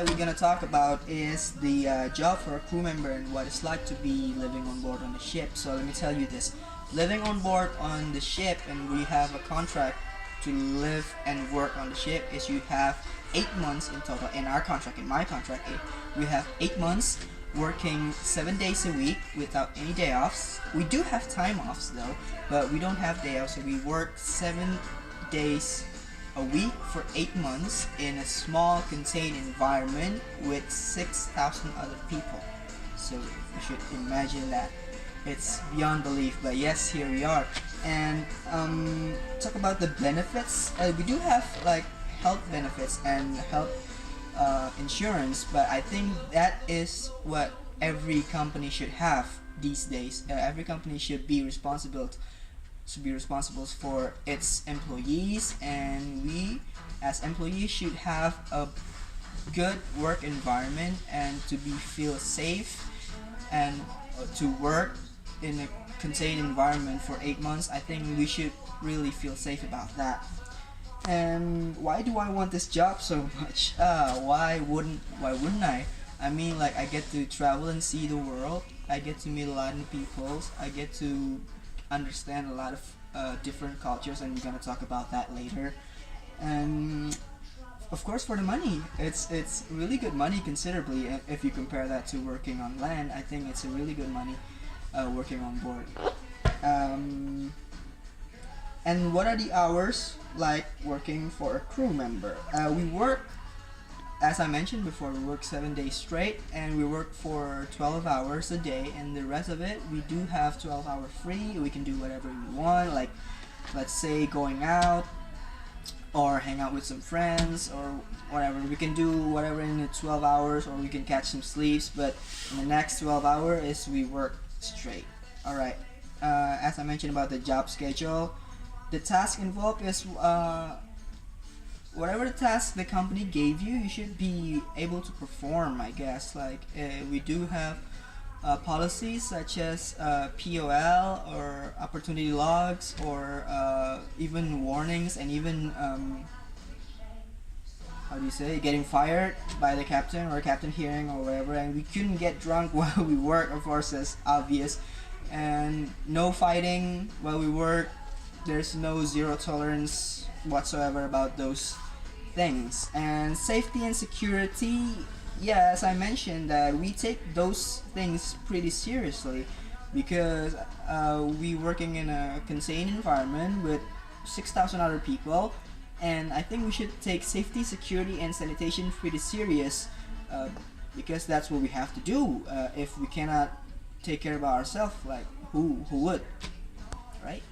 We're gonna talk about is the job for a crew member and what it's like to be living on board on the ship. So let me tell you this: living on board on the ship, and we have a contract to live and work on the ship. Is you have 8 months in total. In our contract, in my contract, we have 8 months working 7 days a week without any day offs. We do have time offs though, but we don't have day offs. So we work 7 days a week for 8 months in a small contained environment with 6,000 other people. So you should imagine that. It's beyond belief, but yes, here we are. And talk about the benefits. We do have like health benefits and health insurance, but I think that is what every company should have these days. Every company should be responsible for its employees, and we as employees should have a good work environment and to be feel safe and to work in a contained environment for 8 months. I think we should really feel safe about that. And why do I want this job so much? Why wouldn't I? I mean, like, I get to travel and see the world. I get to meet a lot of people. I get to understand a lot of different cultures, and we're gonna talk about that later. And of course, for the money, it's really good money considerably. If you compare that to working on land, I think it's a really good money working on board. And what are the hours like working for a crew member? We work, as I mentioned before, we work 7 days straight, and we work for 12 hours a day, and the rest of it we do have 12 hours free. We can do whatever we want, like let's say going out or hang out with some friends or whatever. We can do whatever in the 12 hours, or we can catch some sleeps, but in the next 12 hours is we work straight. Alright, as I mentioned about the job schedule, the task involved is whatever the task the company gave you, you should be able to perform, I guess. Like we do have policies such as POL or opportunity logs, or even warnings, and even how do you say, getting fired by the captain or captain hearing or whatever. And we couldn't get drunk while we work, of course, that's obvious. And no fighting while we work. There's no zero tolerance whatsoever about those things. And safety and security, yeah, as I mentioned, that we take those things pretty seriously, because we working in a contained environment with 6,000 other people, and I think we should take safety, security, and sanitation pretty serious, because that's what we have to do. If we cannot take care of ourselves, like who would, right?